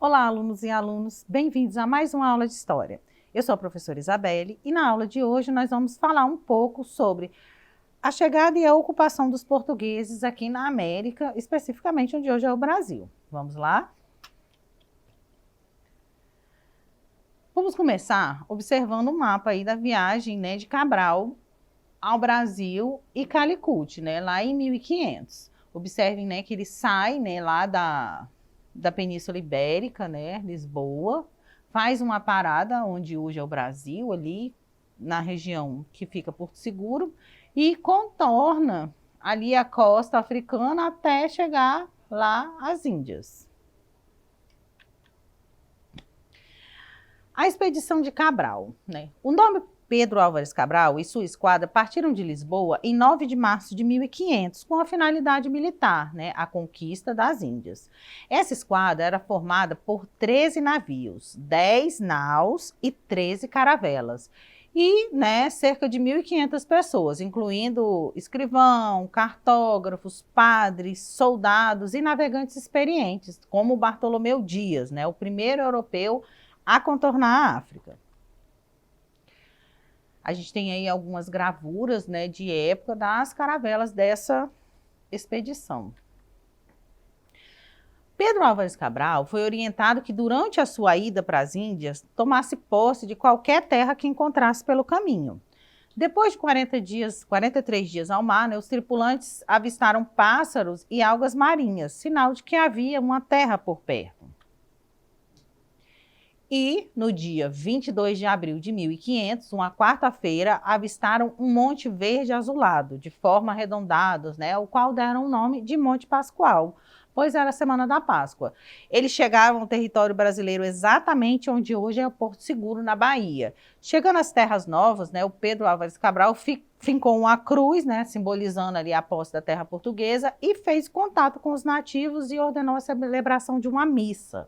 Olá, alunos e alunos, bem-vindos a mais uma aula de História. Eu sou a professora Isabelle e na aula de hoje nós vamos falar um pouco sobre a chegada e a ocupação dos portugueses aqui na América, especificamente onde hoje é o Brasil. Vamos lá? Vamos começar observando o mapa aí da viagem, de Cabral ao Brasil e Calicut, lá em 1500. Observem, que ele sai, lá da Península Ibérica, Lisboa, faz uma parada onde hoje é o Brasil, ali na região que fica Porto Seguro, e contorna ali a costa africana até chegar lá às Índias. A expedição de Cabral, O nome Pedro Álvares Cabral e sua esquadra partiram de Lisboa em 9 de março de 1500, com a finalidade militar, a conquista das Índias. Essa esquadra era formada por 13 navios, 10 naus e 13 caravelas. E cerca de 1.500 pessoas, incluindo escrivão, cartógrafos, padres, soldados e navegantes experientes, como Bartolomeu Dias, o primeiro europeu a contornar a África. A gente tem aí algumas gravuras, de época das caravelas dessa expedição. Pedro Álvares Cabral foi orientado que durante a sua ida para as Índias, tomasse posse de qualquer terra que encontrasse pelo caminho. Depois de 43 dias ao mar, os tripulantes avistaram pássaros e algas marinhas, sinal de que havia uma terra por perto. E, no dia 22 de abril de 1500, uma quarta-feira, avistaram um monte verde azulado, de forma arredondada, o qual deram o nome de Monte Pascoal, pois era a semana da Páscoa. Eles chegaram ao território brasileiro exatamente onde hoje é o Porto Seguro, na Bahia. Chegando às Terras Novas, o Pedro Álvares Cabral fincou uma cruz, simbolizando ali a posse da terra portuguesa, e fez contato com os nativos e ordenou a celebração de uma missa.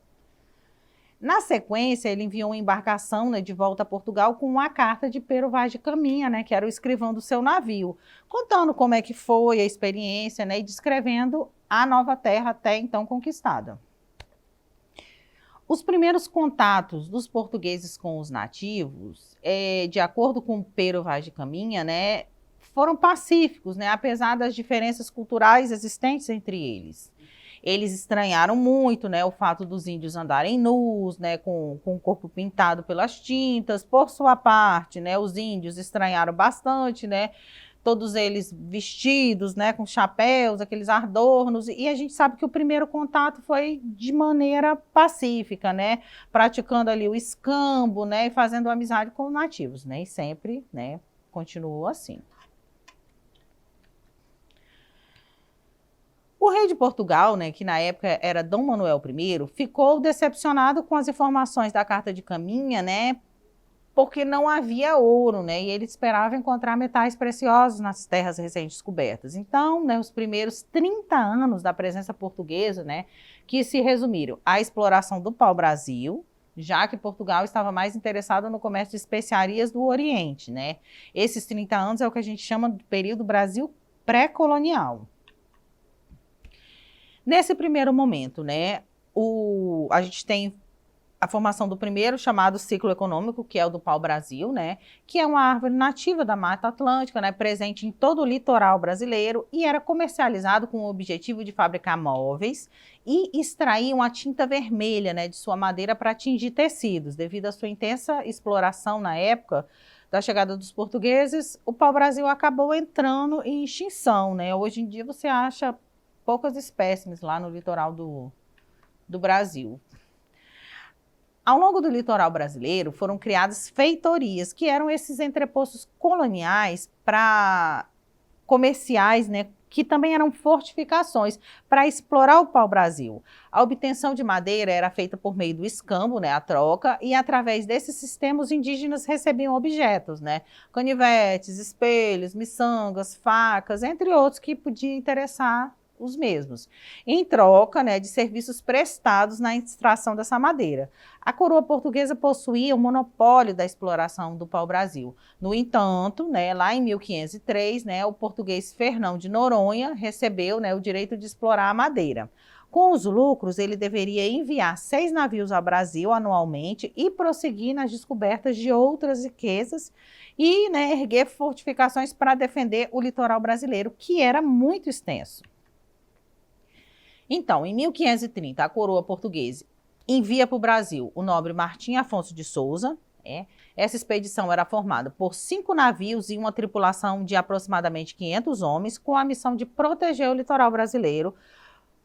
Na sequência, ele enviou uma embarcação de volta a Portugal com uma carta de Pero Vaz de Caminha, que era o escrivão do seu navio, contando como é que foi a experiência, e descrevendo a nova terra até então conquistada. Os primeiros contatos dos portugueses com os nativos, de acordo com Pero Vaz de Caminha, foram pacíficos, apesar das diferenças culturais existentes entre eles. Eles estranharam muito, o fato dos índios andarem nus, com o corpo pintado pelas tintas. Por sua parte, os índios estranharam bastante, todos eles vestidos, com chapéus, aqueles adornos. E a gente sabe que o primeiro contato foi de maneira pacífica, praticando ali o escambo, e fazendo amizade com os nativos, e sempre, continuou assim. O rei de Portugal, que na época era Dom Manuel I, ficou decepcionado com as informações da Carta de Caminha, porque não havia ouro, e ele esperava encontrar metais preciosos nas terras recém-descobertas. Então, os primeiros 30 anos da presença portuguesa, que se resumiram à exploração do pau-brasil, já que Portugal estava mais interessado no comércio de especiarias do Oriente, Esses 30 anos é o que a gente chama de período Brasil pré-colonial. Nesse primeiro momento, a gente tem a formação do primeiro chamado ciclo econômico, que é o do pau-brasil, que é uma árvore nativa da Mata Atlântica, presente em todo o litoral brasileiro, e era comercializado com o objetivo de fabricar móveis e extrair uma tinta vermelha, de sua madeira para tingir tecidos. Devido à sua intensa exploração na época da chegada dos portugueses, o pau-brasil acabou entrando em extinção, Hoje em dia você acha poucas espécimes lá no litoral do Brasil. Ao longo do litoral brasileiro foram criadas feitorias, que eram esses entrepostos coloniais comerciais, que também eram fortificações para explorar o pau-brasil. A obtenção de madeira era feita por meio do escambo, a troca, e através desses sistemas os indígenas recebiam objetos, canivetes, espelhos, miçangas, facas, entre outros que podiam interessar os mesmos, em troca de serviços prestados na extração dessa madeira. A coroa portuguesa possuía o monopólio da exploração do pau-brasil. No entanto, lá em 1503, o português Fernão de Noronha recebeu o direito de explorar a madeira. Com os lucros, ele deveria enviar 6 navios ao Brasil anualmente e prosseguir nas descobertas de outras riquezas e, né, erguer fortificações para defender o litoral brasileiro, que era muito extenso. Então, em 1530, a coroa portuguesa envia para o Brasil o nobre Martim Afonso de Souza. Essa expedição era formada por 5 navios e uma tripulação de aproximadamente 500 homens, com a missão de proteger o litoral brasileiro,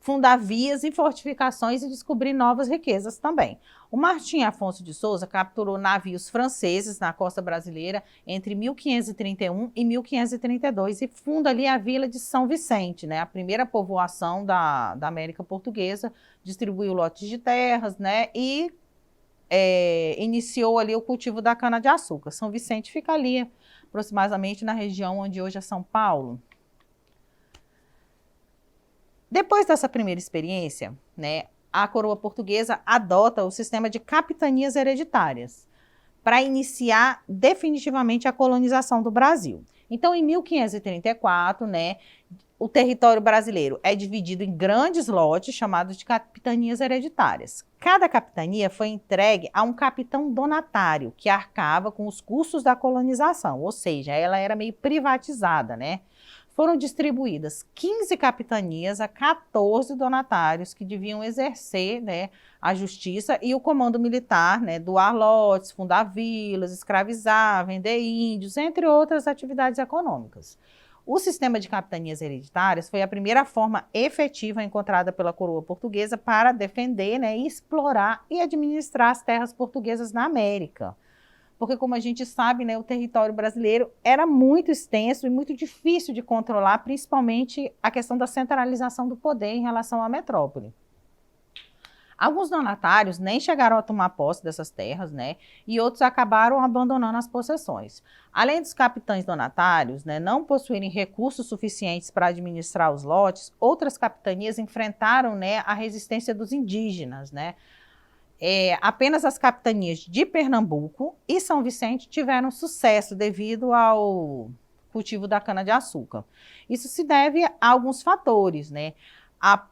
fundar vias e fortificações e descobrir novas riquezas também. O Martim Afonso de Souza capturou navios franceses na costa brasileira entre 1531 e 1532 e funda ali a vila de São Vicente, né, a primeira povoação da América Portuguesa, distribuiu lotes de terras, né, e iniciou ali o cultivo da cana-de-açúcar. São Vicente fica ali, aproximadamente na região onde hoje é São Paulo. Depois dessa primeira experiência, né, a coroa portuguesa adota o sistema de capitanias hereditárias para iniciar definitivamente a colonização do Brasil. Então, em 1534, né, o território brasileiro é dividido em grandes lotes chamados de capitanias hereditárias. Cada capitania foi entregue a um capitão donatário que arcava com os custos da colonização, ou seja, ela era meio privatizada, né? Foram distribuídas 15 capitanias a 14 donatários que deviam exercer, né, a justiça e o comando militar, né, doar lotes, fundar vilas, escravizar, vender índios, entre outras atividades econômicas. O sistema de capitanias hereditárias foi a primeira forma efetiva encontrada pela coroa portuguesa para defender, né, explorar e administrar as terras portuguesas na América. Porque, como a gente sabe, né, o território brasileiro era muito extenso e muito difícil de controlar, principalmente a questão da centralização do poder em relação à metrópole. Alguns donatários nem chegaram a tomar posse dessas terras, né, e outros acabaram abandonando as possessões. Além dos capitães donatários, né, não possuírem recursos suficientes para administrar os lotes, outras capitanias enfrentaram, né, a resistência dos indígenas, né. Apenas as capitanias de Pernambuco e São Vicente tiveram sucesso devido ao cultivo da cana-de-açúcar. Isso se deve a alguns fatores, né? A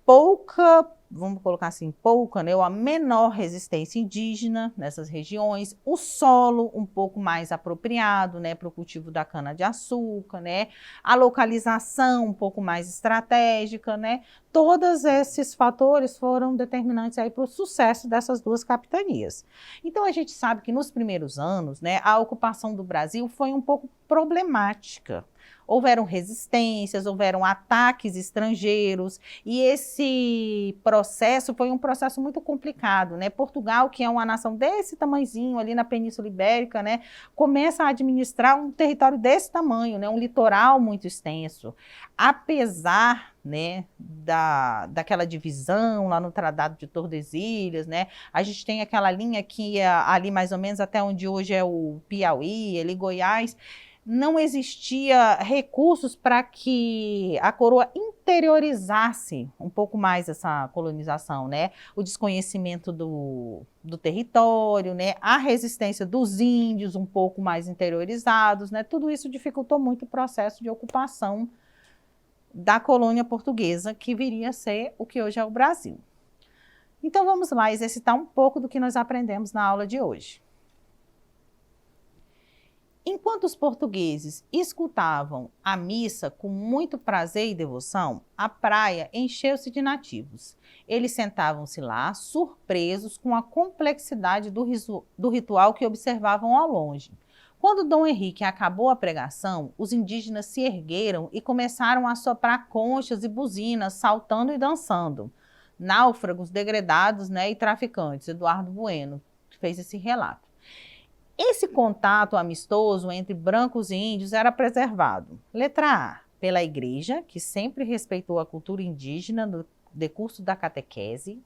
pouca, vamos colocar assim, pouca, né, ou a menor resistência indígena nessas regiões, o solo um pouco mais apropriado, né, para o cultivo da cana-de-açúcar, né, a localização um pouco mais estratégica, né, todos esses fatores foram determinantes aí para o sucesso dessas duas capitanias. Então a gente sabe que nos primeiros anos, né, a ocupação do Brasil foi um pouco problemática. Houveram resistências, houveram ataques estrangeiros e esse processo foi um processo muito complicado, né? Portugal, que é uma nação desse tamanhozinho ali na Península Ibérica, né, começa a administrar um território desse tamanho, né, um litoral muito extenso. Apesar, né, daquela divisão lá no Tratado de Tordesilhas, né, a gente tem aquela linha que ia ali mais ou menos até onde hoje é o Piauí, ali Goiás. Não existia recursos para que a coroa interiorizasse um pouco mais essa colonização, né? O desconhecimento do território, né? A resistência dos índios um pouco mais interiorizados, né? Tudo isso dificultou muito o processo de ocupação da colônia portuguesa, que viria a ser o que hoje é o Brasil. Então vamos lá exercitar um pouco do que nós aprendemos na aula de hoje. Enquanto os portugueses escutavam a missa com muito prazer e devoção, a praia encheu-se de nativos. Eles sentavam-se lá, surpresos com a complexidade do ritual que observavam ao longe. Quando Dom Henrique acabou a pregação, os indígenas se ergueram e começaram a soprar conchas e buzinas, saltando e dançando. Náufragos, degredados, né, e traficantes. Eduardo Bueno fez esse relato. Esse contato amistoso entre brancos e índios era preservado. Letra A, pela igreja, que sempre respeitou a cultura indígena no decurso da catequese.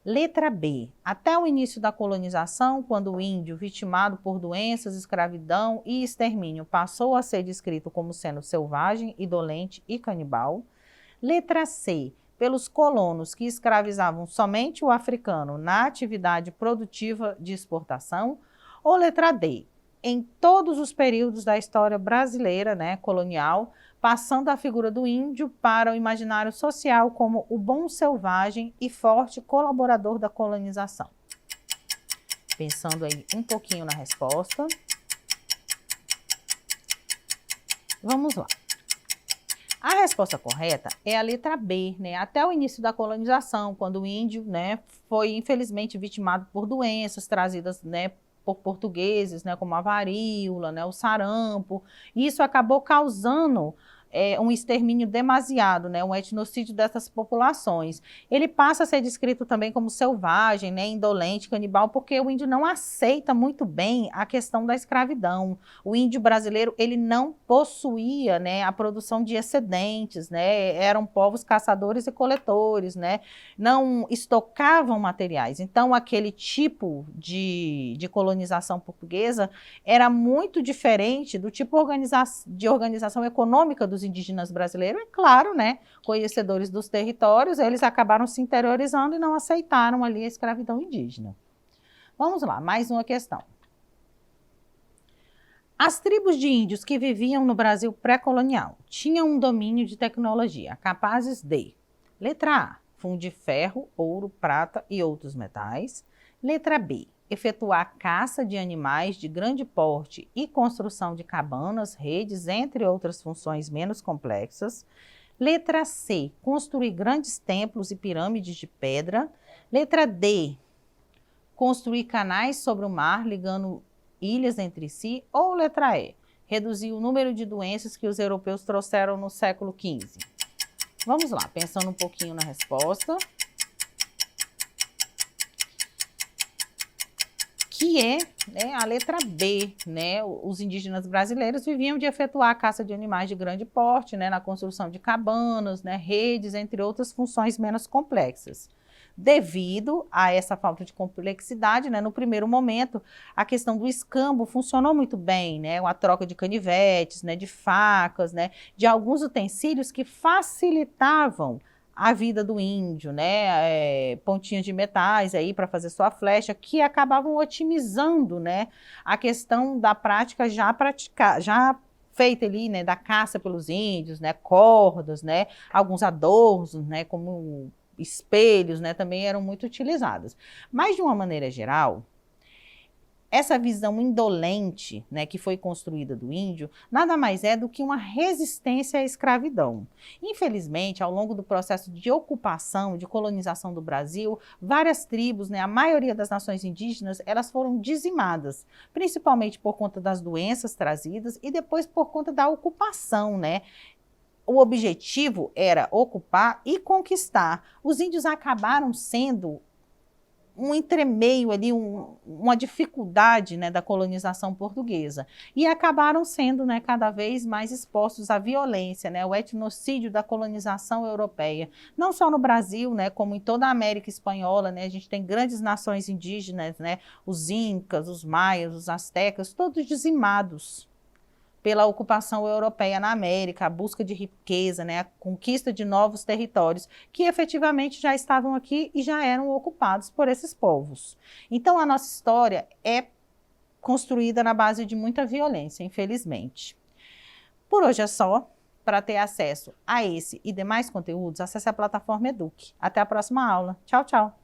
Letra B, até o início da colonização, quando o índio, vitimado por doenças, escravidão e extermínio, passou a ser descrito como sendo selvagem, indolente e canibal. Letra C, pelos colonos que escravizavam somente o africano na atividade produtiva de exportação. Ou letra D, em todos os períodos da história brasileira, né, colonial, passando a figura do índio para o imaginário social como o bom selvagem e forte colaborador da colonização. Pensando aí um pouquinho na resposta. Vamos lá. A resposta correta é a letra B, né? Até o início da colonização, quando o índio, né, foi infelizmente vitimado por doenças trazidas, né, por portugueses, né, como a varíola, né, o sarampo. Isso acabou causando um extermínio demasiado, né, um etnocídio dessas populações. Ele passa a ser descrito também como selvagem, né, indolente, canibal, porque o índio não aceita muito bem a questão da escravidão. O índio brasileiro, ele não possuía, né, a produção de excedentes, né, eram povos caçadores e coletores, né, não estocavam materiais. Então, aquele tipo de colonização portuguesa era muito diferente do tipo de organização econômica dos indígenas brasileiros. É claro, né, conhecedores dos territórios, eles acabaram se interiorizando e não aceitaram ali a escravidão indígena. Vamos lá, mais uma questão. As tribos de índios que viviam no Brasil pré-colonial tinham um domínio de tecnologia capazes de: letra A, fundir ferro, ouro, prata e outros metais. Letra B, efetuar caça de animais de grande porte e construção de cabanas, redes, entre outras funções menos complexas. Letra C, construir grandes templos e pirâmides de pedra. Letra D, construir canais sobre o mar, ligando ilhas entre si. Ou letra E, reduzir o número de doenças que os europeus trouxeram no século XV. Vamos lá, pensando um pouquinho na resposta. Que é, né, a letra B, né? Os indígenas brasileiros viviam de efetuar a caça de animais de grande porte, né, na construção de cabanas, né, redes, entre outras funções menos complexas. Devido a essa falta de complexidade, né, no primeiro momento, a questão do escambo funcionou muito bem, né, a troca de canivetes, né, de facas, né, de alguns utensílios que facilitavam a vida do índio, né, pontinhas de metais aí para fazer sua flecha, que acabavam otimizando, né, a questão da prática já feita ali, né, da caça pelos índios, né, cordas, né, alguns adornos, né, como espelhos, né, também eram muito utilizados. Mas de uma maneira geral, essa visão indolente, né, que foi construída do índio, nada mais é do que uma resistência à escravidão. Infelizmente, ao longo do processo de ocupação, de colonização do Brasil, várias tribos, né, a maioria das nações indígenas, elas foram dizimadas, principalmente por conta das doenças trazidas e depois por conta da ocupação, né? O objetivo era ocupar e conquistar. Os índios acabaram sendo um entremeio ali, uma dificuldade, né, da colonização portuguesa. E acabaram sendo, né, cada vez mais expostos à violência, né, o etnocídio da colonização europeia. Não só no Brasil, né, como em toda a América Espanhola, né, a gente tem grandes nações indígenas, né, os incas, os maias, os astecas, todos dizimados pela ocupação europeia na América, a busca de riqueza, né, a conquista de novos territórios, que efetivamente já estavam aqui e já eram ocupados por esses povos. Então, a nossa história é construída na base de muita violência, infelizmente. Por hoje é só. Para ter acesso a esse e demais conteúdos, acesse a plataforma Eduque. Até a próxima aula. Tchau, tchau.